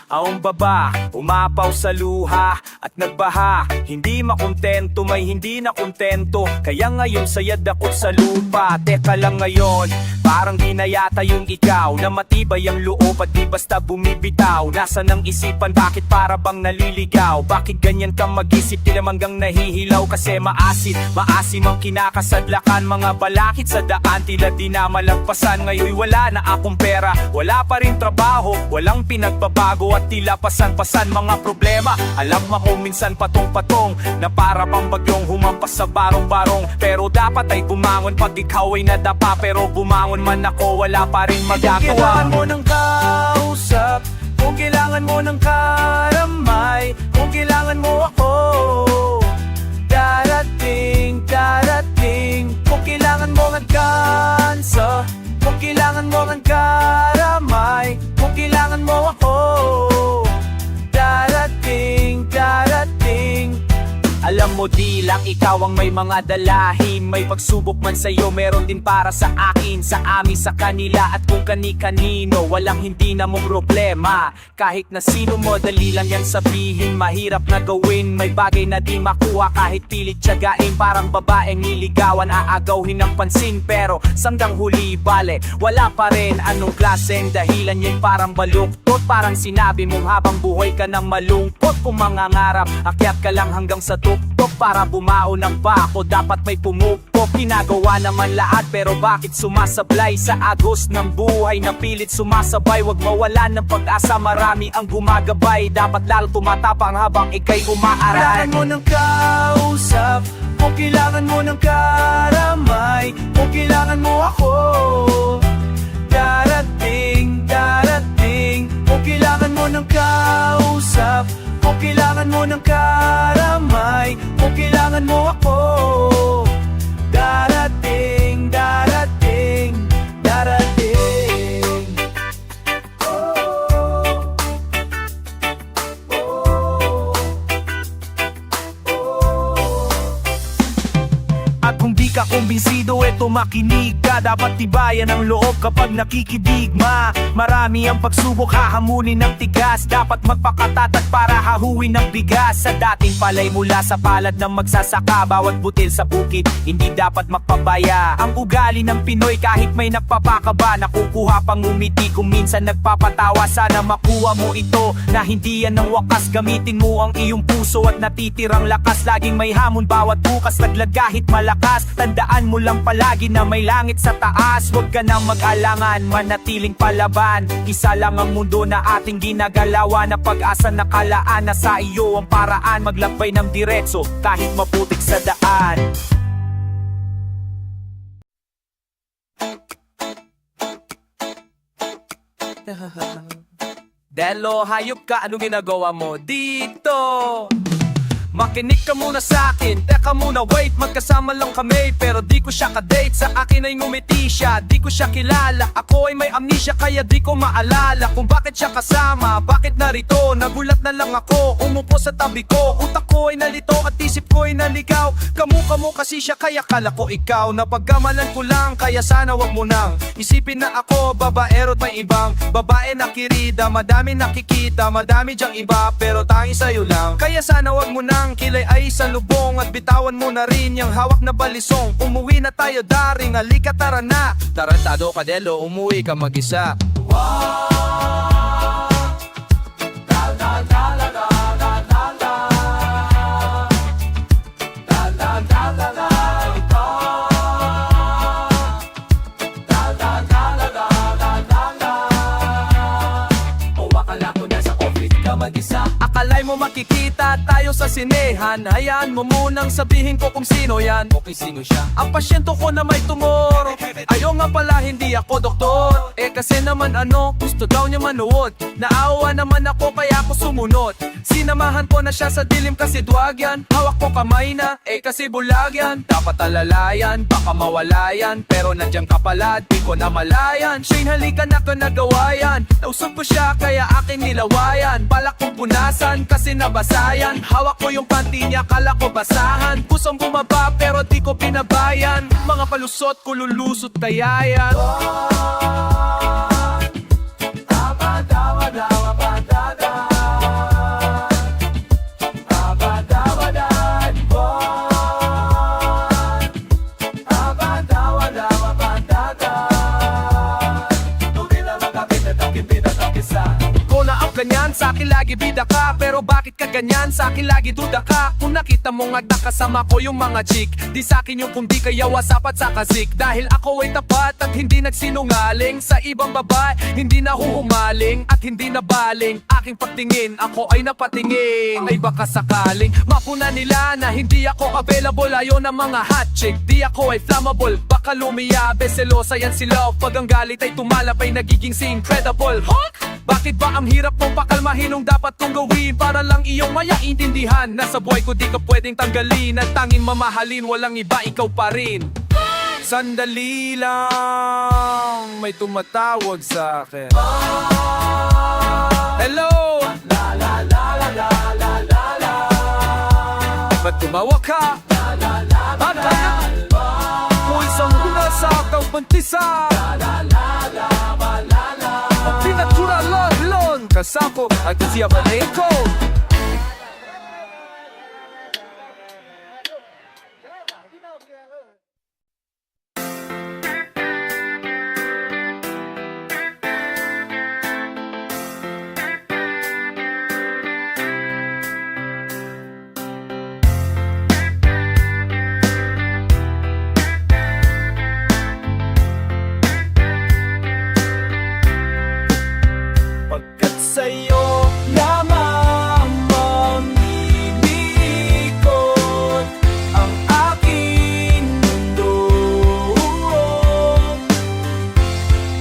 Ang baba, umapaw sa luha at nagbaha. Hindi makontento, may hindi na kontento. Kaya ngayon sayad ako sa lupa. Teka lang ngayon, parang di na yata yung ikaw na matibay ang loob at di basta bumibitaw. Nasaan ang isipan, bakit para bang naliligaw? Bakit ganyan ka mag-isip, di naman hanggang nahihilaw? Kasi maasim ang kinakasadlakan. Mga balakid sa daan, tila di na malagpasan. Ngayon wala na akong pera, wala pa rin trabaho, walang pinagbabago at tila pasan-pasan mga problema. Alam mo ko minsan patong-patong na para bang bagyong humampas sa barong-barong. Pero dapat ay bumangon pag ikaw ay nadapa. Pero bumangon man ako, wala pa rin magagawa. Kung kailangan mo ng kausap, kung kailangan mo ng karamay, kung kailangan mo ako, darating, darating. Kung kailangan mo ng kansa, kung kailangan mo ng karamay, kung kailangan mo ako, darating, darating. Alam mo di lang ikaw ang may mga dalahin. May pagsubok man sa'yo, meron din para sa akin, sa amin, sa kanila at kung kani-kanino. Walang hindi na mong problema, kahit na sino mo, dali lang yan sabihin. Mahirap na gawin, may bagay na di makuha kahit pilit tiyagain. Parang babaeng niligawan, aagawin ng pansin. Pero sandang huli, bale, wala pa rin. Anong klaseng dahilan yan? Parang baluktot, parang sinabi mong habang buhay ka nang malungkot. Kung mangangarap, akyat ka lang hanggang sa tuktok para bumaon ng bako. Dapat may pumupok, ginagawa naman lahat. Pero bakit sumasablay sa agos ng buhay? Napilit sumasabay, wag mawalan ng pag-asa. Marami ang gumagabay, dapat lalo tumatapang habang ikay umaaral. Kailangan mo ng kausap, kung kailangan mo ng karamay, kung kailangan mo ako, darating, darating. Kung kailangan mo ng kausap, kung kailangan mo ng karamay, kung kailangan mo ako, darating, darating, darating. At kung di ka kumbinsido, eto makinig ka. Dapat tibayan ang loob kapag nakikidigma. Marami ang pagsubok, hahamunin ng tigas. Dapat magpakatatag para hahuwin ng bigas. Sa dating palay mula sa palad ng magsasaka, bawat butil sa bukid, hindi dapat magpabaya. Ang ugali ng Pinoy kahit may nagpapakaba, nakukuha pang umiti kung minsan nagpapatawa. Sana makuha mo ito, na hindi yan ang wakas. Gamitin mo ang iyong puso at natitirang lakas. Laging may hamon bawat bukas, laglag kahit malakas. Tandaan mo lang palagi na may langit sa taas. Huwag ka nang mag-alangan, manatiling palaban. Isa lang ang mundo na ating ginagalawan. Na pag-asa nakalaan na sa iyo ang paraan. Maglakbay ng diretso kahit maputik sa daan. Delo, hayop ka, anong ginagawa mo dito? Makinig ka muna sa akin, teka muna wait. Magkasama lang kami pero di ko siya kadate. Sa akin ay ngumiti siya, di ko siya kilala. Ako ay may amnesia kaya di ko maalala kung bakit siya kasama, bakit narito. Nagulat na lang ako, umupo sa tabi ko. Utak ko ay nalito at isip ko ay naligaw. Kamu kasi siya kaya kala ko ikaw. Napagkamalan ko lang kaya sana wag mo nang isipin na ako babaero't may ibang babae nakirida. Madami nakikita, madami dyang iba pero tanging sa'yo lang. Kaya sana wag mo nang kilay ay sa lubong at bitawan mo na rin yung hawak na balisong. Umuwi na tayo daring, halika tara na. Tarantado ka Delo, umuwi ka mag-isa. Akalay mo makikita tayo sa sinehan. Hayaan mo munang sabihin ko kung sino yan. Okay, sino siya? Ang pasyento ko na may tumor. Ayaw nga pala hindi ako doktor. Kasi naman gusto daw niya manood. Naawa naman ako kaya ako sumunod. Sinamahan ko na siya sa dilim kasi duwag yan. Hawak ko kamay na, kasi bulag yan. Dapat alalayan, baka mawala yan. Pero nandiyan ka pala, di ko na malayan. Shane, halika na ka nagawa yan. Nausap ko siya kaya aking nilawayan. Balak kong punasan kasi nabasayan. Hawak ko yung panty niya, kala ko basahan. Kusang bumaba pero di ko pinabayan. Mga palusot ko lulusot kaya yan. Dawa, dawa, dawa, dawa, dawa. Sa'kin lagi bida ka, pero bakit ka ganyan? Sa'kin lagi duda ka. Kung nakita mo nga nakasama ko yung mga chick, di sa'kin yung kundi kaya wasapat sa kazik. Dahil ako ay tapat at hindi nagsinungaling. Sa ibang babae, hindi na huhumaling at hindi na baling. Aking pagtingin, ako ay napatingin. Ay baka sakaling mapuna nila na hindi ako available. Ayaw ng mga hot chick, di ako ay flammable. Baka lumiyabe, selosa yan sila. Pag ang galit ay tumalapay, nagiging si Incredible Hulk. Bakit ba ang hirap mong pakalmahin nung dapat kong gawin para lang iyong mayaintindihan? Nasa buhay ko di ka pwedeng tanggalin at tanging mamahalin, walang iba, ikaw pa rin. Sandali lang, may tumatawag sa akin. Hello? La la la la la la la la. Ba't tumawag ka? La la la la la la. Kung isang una sa akang bantisa. La la la la la la la. Ang pinaturalan kasako at siyabanin ko. Pagkat sa'yo lamang mamimikot ang aking mundo.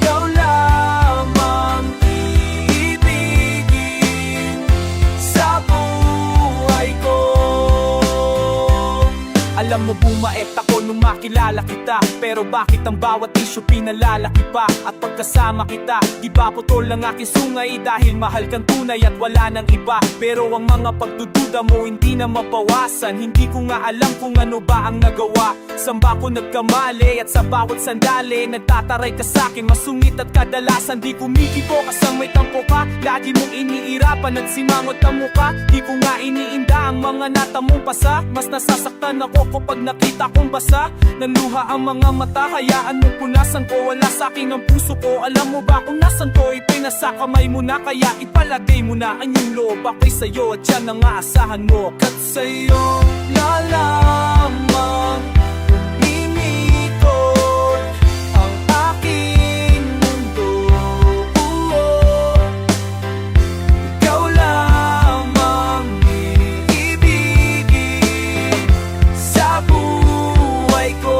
Ikaw lamang iibigin sa buhay ko. Alam mo bumait ako nung makilala kita, pero bakit ang bawat isyu pinalalaki pa? At pagkasama kita, di ba putol ang aking sungay? Dahil mahal kang tunay at wala nang iba. Pero ang mga pagdududa mo hindi na mabawasan. Hindi ko nga alam kung ano ba ang nagawa. Saan ba ko nagkamali? At sa bawat sandali nagtataray ka sa'kin, masungit at kadalasan di kumikibo. Kasang may tampo ka, lagi mong iniirapan at simangot ang muka. Di ko nga iniinda ang mga natamong pasa. Mas nasasaktan ako kapag nakita kong basa. Nanluha ang mga mata, hayaan mong punasan ko. Wala sa'kin ang puso ko, alam mo ba kung nasan ko? Ito'y nasa kamay mo na, kaya ipalagay mo na ang iyong loob. Ako'y sa'yo at yan ang aasahan mo. Kat sa'yo lalamang mimikot ang aking mundo. Ikaw lamang iibigin sa buhay ko.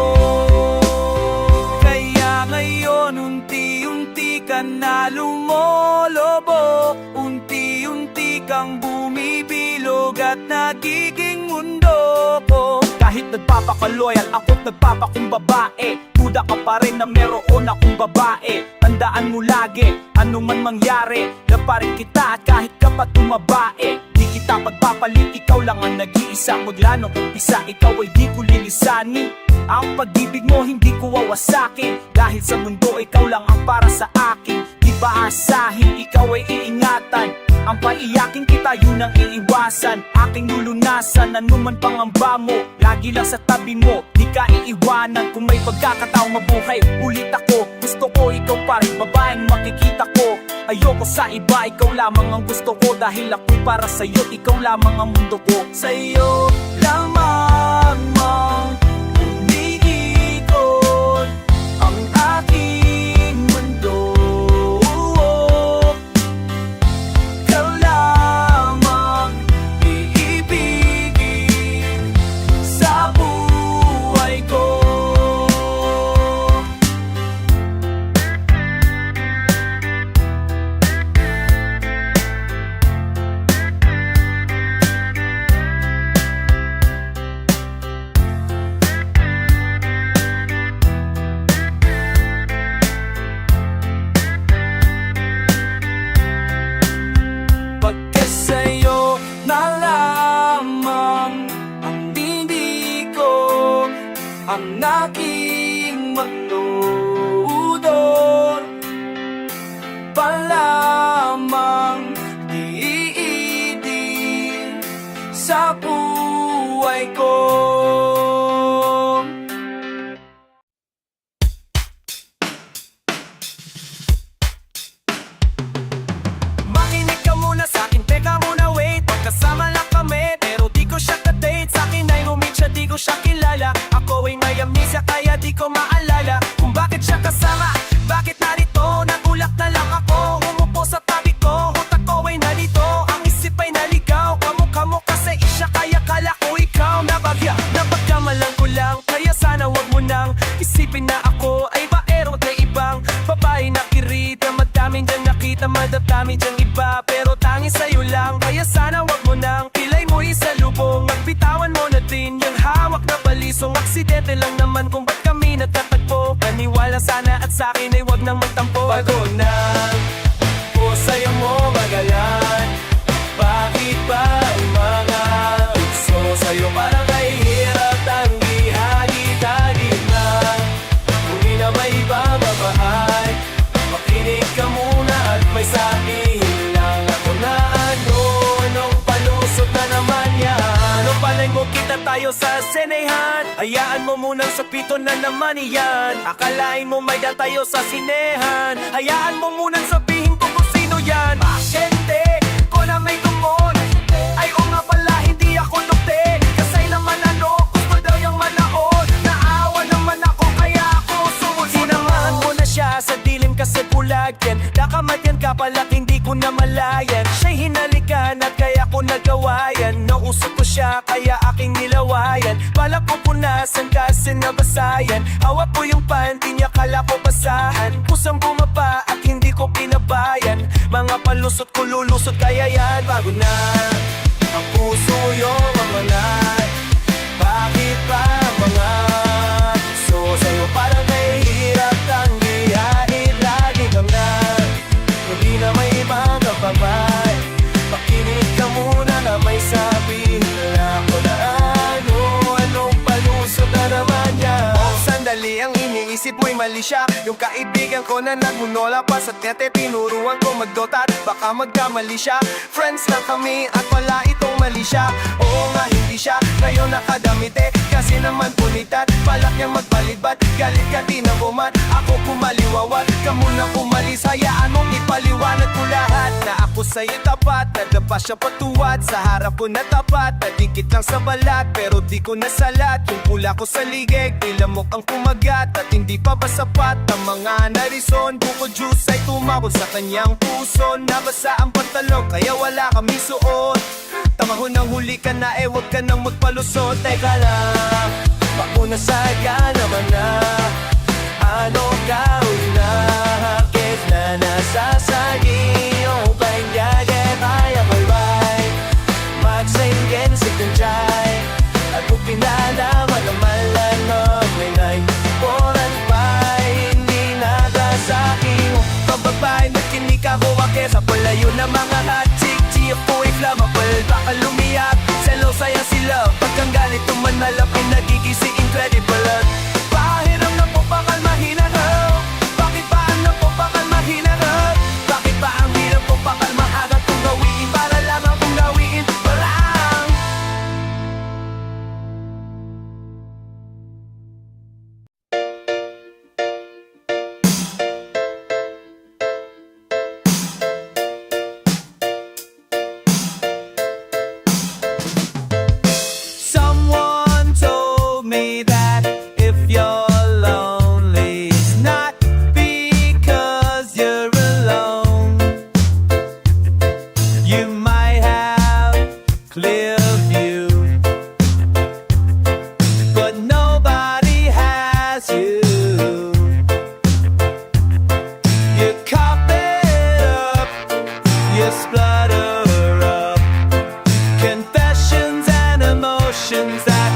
Kaya ngayon unti-unti ka na lumolobo, unti-unti kang bumibilog at nagiging mundo ko. Kahit nagpapakaloyal ako't nagpapakumbabae, duda ka pa rin na meron akong babae. Tandaan mo lagi, ano man mangyari, na pa rin kita at kahit ka pa tumabae. Di kita pagpapalit, ikaw lang ang nag-iisa. Mula nung umpisa, ikaw ay di ko lilisanin. Ang pag-ibig mo hindi ko wawasakin, dahil sa mundo ikaw lang ang para sa akin. Di ba asahin, ikaw ay iingatan. Ang paiyakin kita, yun ang iiwasan. Aking lulunasan, anuman pangamba mo, lagi lang sa tabi mo, di ka iiwanan. Kung may pagkakataong mabuhay, ulit ako. Gusto ko ikaw pa rin, babaeng makikita ko. Ayoko sa iba, ikaw lamang ang gusto ko. Dahil ako'y para sa'yo, ikaw lamang ang mundo ko. Sa'yo lamang umiikot ang aking mundo. Ikaw lamang iibigin sa buhay ko. Pagkat sa'yo na lamang ang hindi ko, ang aking magdudod pa lamang iidin sa buhay ko. Makinig ka muna sa'kin bago na o sa'yo mo magalan. Bakit ba ang mga puso sa'yo parang kahihirap ang ihagi-hagi na? Kung na may iba mabahal, makinig ka muna at may sabihin lang ako na anong palusot na naman yan. Nung palay mo kita tayo sa senehan, hayaan mo munang sapito na naman iyan. Akalain mo may tayo sa sinehan, hayaan mo munang sabihin ko kung sino yan. Pasyente ko na may tumon, ay o nga pala hindi ako dokte. Kasi naman ano, gusto daw yung manaon. Naawa naman ako kaya ako sumunod. Sinamahan mo na siya sa dilim kasi bulag yan. Nakamatyan ka pala't hindi ko na malayan. Siya'y hinalikan at kaya ko nagawayan. Nausap ko siya kaya aking nilawayan. Balak ko punasan kasi nabasayan. Hawak ko yung panty niya kala ko basahan. Pusang bumaba at hindi ko pinabayan. Mga palusot ko lulusot kaya yan. Bago na ang puso yung mamanat. Bakit ba mga puso sa'yo parang nahihirap ang dihain? Lagi kang na hindi na may ibang kapabay. Pakinig ka muna na may sabihin na ako na anong palusot na naman yan. Sandali ang iniisip mo'y mali siya. Yung kaibigan ko na nagmunola pa sa tete, tinuruan ko magdota at baka magkamali siya. Friends na kami at wala itong mali siya. Oo nga hindi siya ngayon nakadamite, kasi naman punitat. Balak niyang magpalibat, galit ka tinabumat. Ako kumaliwawat, ka muna umalis. Hayaan mong ipaliwanag ko lahat na ako sa'yo tapat. Nadapa siya patuwad, sa harap ko na tapat. Nadikit lang sa balat, pero di ko nasalat. Yung pula ko sa ligig, nilamok ang kumagat. At hindi pa ba sapat ang mga narison? Buko juice ay tumabog sa kanyang puso. Nabasa ang pantalon, kaya wala kami suot. Tamahon ng huli ka na, wag ka nang magpalusot. Teka lang, bakuna sa ka naman na. Ano gawin na? Bakit na nasasagi yung pahinggagin? Kaya ko'y right magsaingin si Kunjay. At kung pinalaman naman lang may naipunan pa, hindi nagasaking pababay, nakinig ako akit sa palayo ng mga hot chick. Ako'y flammable, baka lumiyak selo sayang sila, pagkang galit tumanalap ay nagigisi incredible. Pahiram na po bakal mahina na. Bakit ba ang na po bakal mahina na? Bakit ba ang hirap po bakal maagat kung gawin para lamang kung gawin parang someone told me that if you're lonely, it's not because you're alone. You might have clear view, but nobody has you. You cough it up, you splutter up, confessions and emotions that